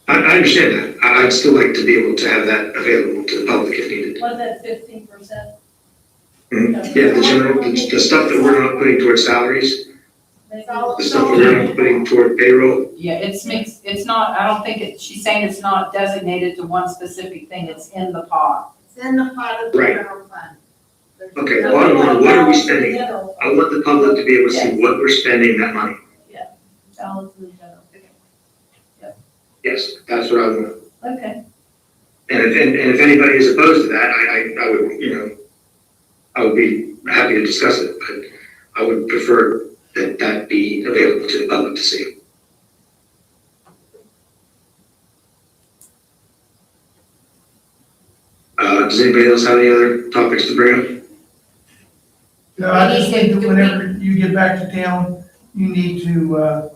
I understand that. I'd still like to be able to have that available to the public if needed. What, that 15%? Yeah, the general, the stuff that we're not putting towards salaries, the stuff that we're not putting toward payroll. Yeah, it's mixed, it's not, I don't think she's saying it's not designated to one specific thing, it's in the pot. It's in the pot of the Right. general fund. There's Okay, no- bottom line, what are we Balance in the spending? general I want the public to be able to see what we're spending that money. Balance in the general. Yes, that's what I want. Okay, And if anybody is opposed to that, I would, I would be happy to discuss it, but I would prefer that be available to the public to see. Does anybody else have any other topics to bring up? No, I just think that whenever you get back to town, you need to,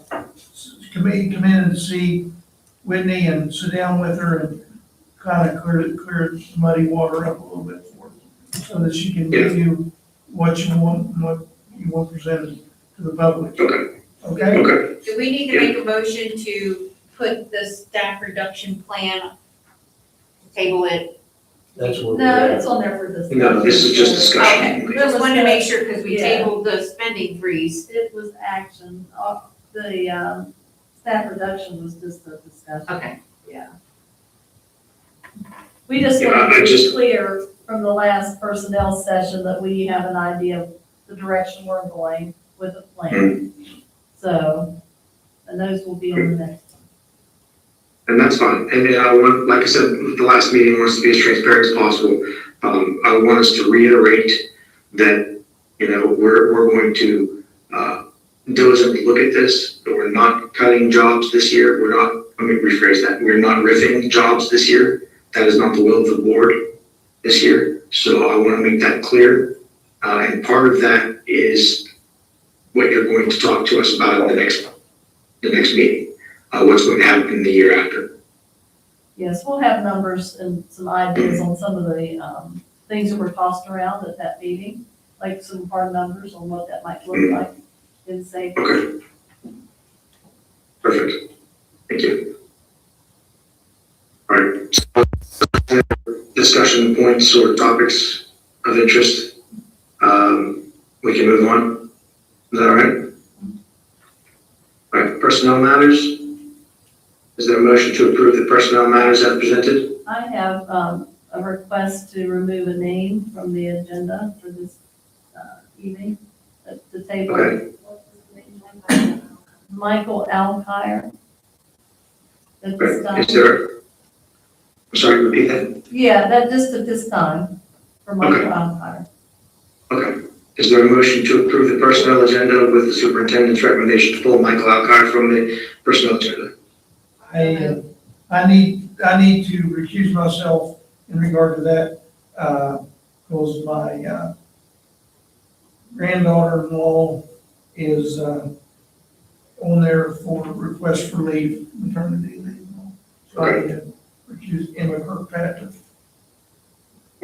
come in and see Whitney and sit down with her and kind of clear the muddy water up a little bit for her, so that she can give you what you want and what you want presented to the public. Okay, Okay? okay. Do we need to make a motion to put the staff reduction plan, table it? That's what no, we're it's on there for this. No, this is just discussion. Okay, just wanted to make sure, because we Yeah. tabled the spending freeze. It was action, the, staff reduction was just a discussion. Okay. Yeah. We just Yeah, wanted I to be just- clear from the last personnel session that we have an idea of the direction we're going with the plan. So, and those will be on the next. And that's fine. And I want, like I said, the last meeting wants to be as transparent as possible. I want us to reiterate that, we're going to diligently look at this, that we're not cutting jobs this year. We're not let me rephrase that, we're not riffing jobs this year. That is not the will of the board this year. So I want to make that clear. And part of that is what you're going to talk to us about in the next meeting, what's going to happen in the year after. Yes, we'll have numbers and some ideas on some of the things that were tossed around at that meeting, like some hard numbers on what that might look like in say. Okay. Perfect. Thank you. All right. Discussion points or topics of interest. We can move on. Is that all right? All right, personnel matters. Is there a motion to approve the personnel matters as presented? I have a request to remove a name from the agenda for this evening at the table. Okay. Michael Alkire. At this time. Is there, I'm sorry, repeat that? Yeah, that just at this time for Michael Alkire. Okay. Is there a motion to approve the personnel agenda with the superintendent's recommendation to pull Michael Alkire from the personnel agenda? I need to recuse myself in regard to that, because my granddaughter-in-law is on there for request for leave, maternity leave. So I need to recuse Emma Kirkpatrick.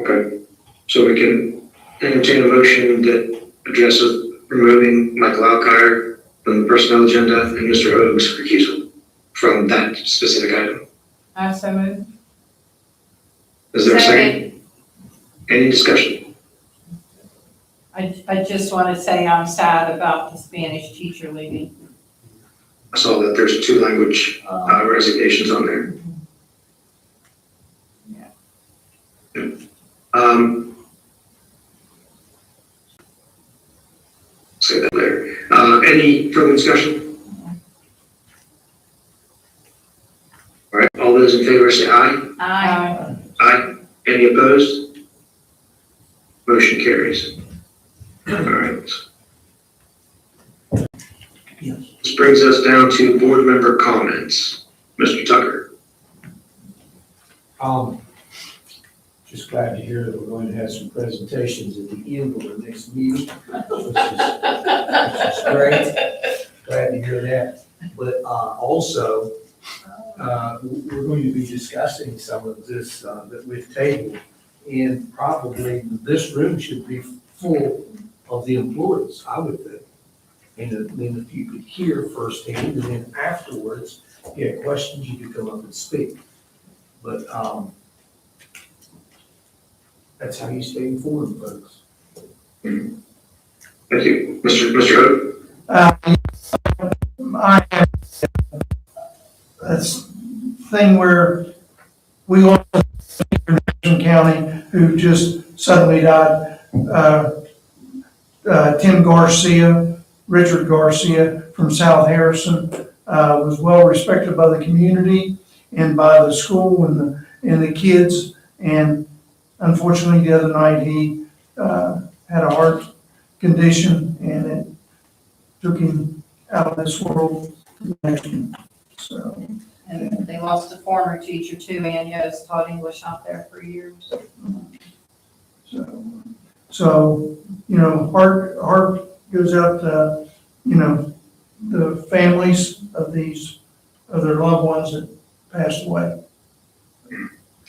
Okay. So we can entertain a motion that addresses removing Michael Alkire from the personnel agenda and Mr. Hoag's recusal from that specific item. I so move. Is there a second? Any discussion? I just want to say I'm sad about the Spanish teacher leaving. I saw that there's 2 language resignations on there. Say that later. Any further discussion? All right, all those in favor say aye. Aye. Aye. Any opposed? Motion carries. All right. Yes. This brings us down to board member comments. Mr. Tucker. Just glad to hear that we're going to have some presentations at the end of the next meeting, which is great. Glad to hear that. But also, we're going to be discussing some of this that we've tabled, and probably this room should be full of the employees, I would think. And then if you could hear firsthand, and then afterwards, if you had questions, you could come up and speak. But that's how you stay informed, folks. Thank you. Mr. Hoag. That's thing where we lost in County who just suddenly died. Tim Garcia, Richard Garcia from South Harrison, was well respected by the community and by the school and the kids. And unfortunately, the other night he had a heart condition and it took him out of this world. So. And they lost a former teacher too, Anya's taught English out there for years. So, you know, heart goes out to, you know, the families of their loved ones that passed away.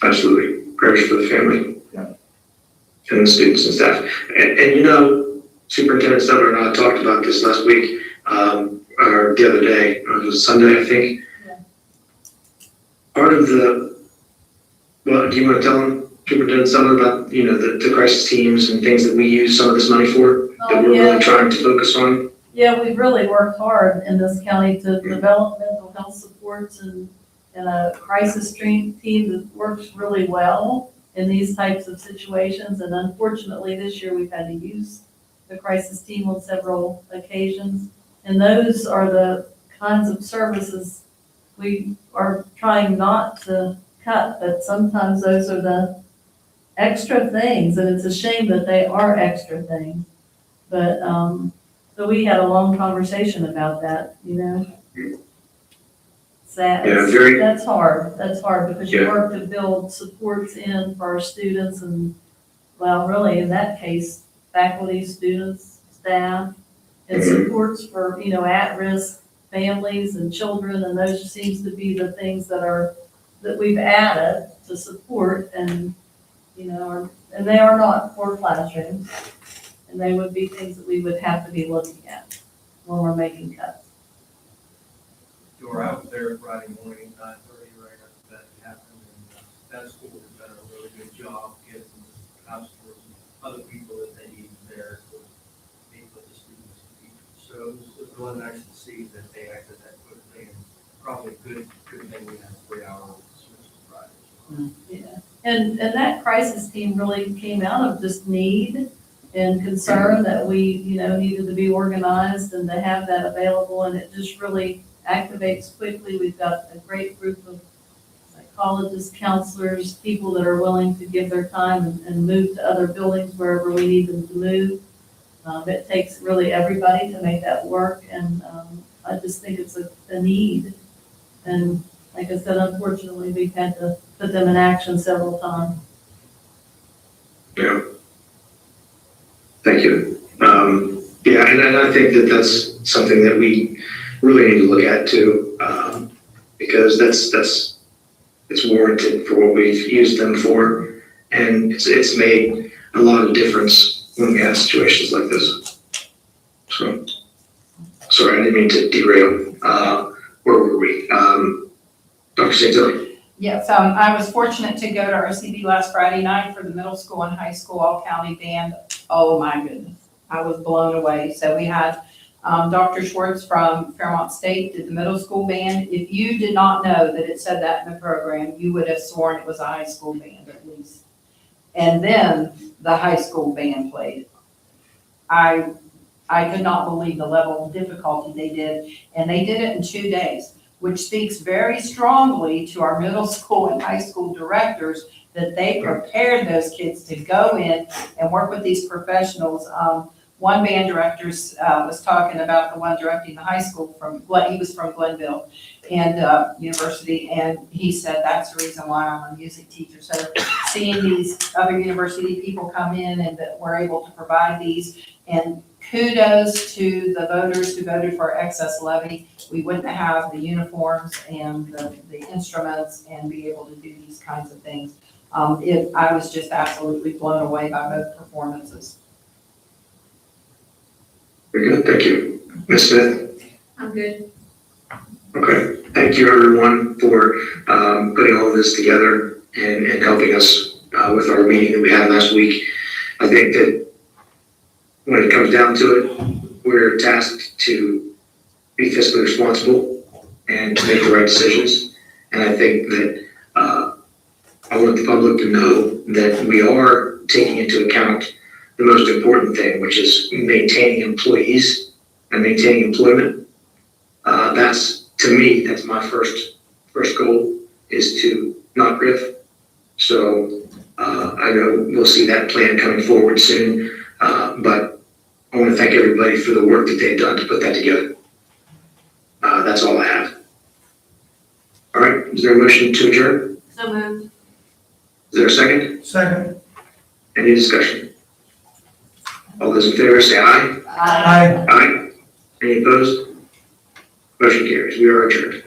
Absolutely. Prayers for the family. Yeah. And the students and staff. And you know, Superintendent Summer and I talked about this last week, or the other day, or it was Sunday, I think. Yeah. Part of well, do you want to tell them, Superintendent Summer, about, you know, the crisis teams and things that we use some of this money for, that we're really trying to focus on? Yeah, we've really worked hard in this county to develop mental health supports and a crisis team that works really well in these types of situations. And unfortunately, this year we've had to use the crisis team on several occasions. And those are the kinds of services we are trying not to cut, but sometimes those are the extra things, and it's a shame that they are extra things. But, so we had a long conversation about that, you know? sad. Yeah, very- That's hard because you Yeah. work to build supports in for our students and, well, really, in that case, faculty, students, staff, and supports for, at-risk families and children, and those seems to be the things that we've added to support and, and they are not core classrooms. And they would be things that we would have to be looking at when we're making cuts. You're out there Friday morning, 9:30, right after that happened, and that school has done a really good job getting counselors and other people that they need there to meet with the students. So it was really nice to see that they acted that quickly, and probably a good thing we had a 3-hour switch to Friday. Yeah. And that crisis team really came out of just need and concern that we, needed to be organized and to have that available, and it just really activates quickly. We've got a great group of psychologists, counselors, people that are willing to give their time and move to other buildings wherever we need them to move. It takes really everybody to make that work, and I just think it's a need. And like I said, unfortunately, we've had to put them in action several times. Yeah. Thank you. Yeah, and I think that that's something that we really need to look at too, because it's warranted for what we've used them for, and it's made a lot of difference when we have situations like this. So, sorry, I didn't mean to derail. Where were we? Dr. Santilli? Yes, I was fortunate to go to RCB last Friday night for the middle school and high school all-county band. Oh my goodness, I was blown away. So we had Dr. Schwartz from Fairmont State did the middle school band. If you did not know that it said that in the program, you would have sworn it was a high school band at least. And then the high school band played. I could not believe the level of difficulty they did, and they did it in 2 days, which speaks very strongly to our middle school and high school directors that they prepared those kids to go in and work with these professionals. One band director was talking about the one directing the high school he was from Glenville and University, and he said that's the reason why I'm a music teacher. So seeing these other university people come in and that we're able to provide these, and kudos to the voters who voted for our excess levy. We wouldn't have the uniforms and the instruments and be able to do these kinds of things. I was just absolutely blown away by both performances. Very good, thank you. Ms. Smith? I'm good. Okay, thank you everyone for putting all of this together and helping us with our meeting that we had last week. I think that when it comes down to it, we're tasked to be fiscally responsible and to make the right decisions. And I think that I want the public to know that we are taking into account the most important thing, which is maintaining employees and maintaining employment. To me, that's my first goal, is to not grift. So I know we'll see that plan coming forward soon, but I want to thank everybody for the work that they've done to put that together. That's all I have. All right, is there a motion to adjourn? So moved. Is there a second? Second. Any discussion? All those in favor say aye. Aye. Aye. Any opposed? Motion carries. We are adjourned.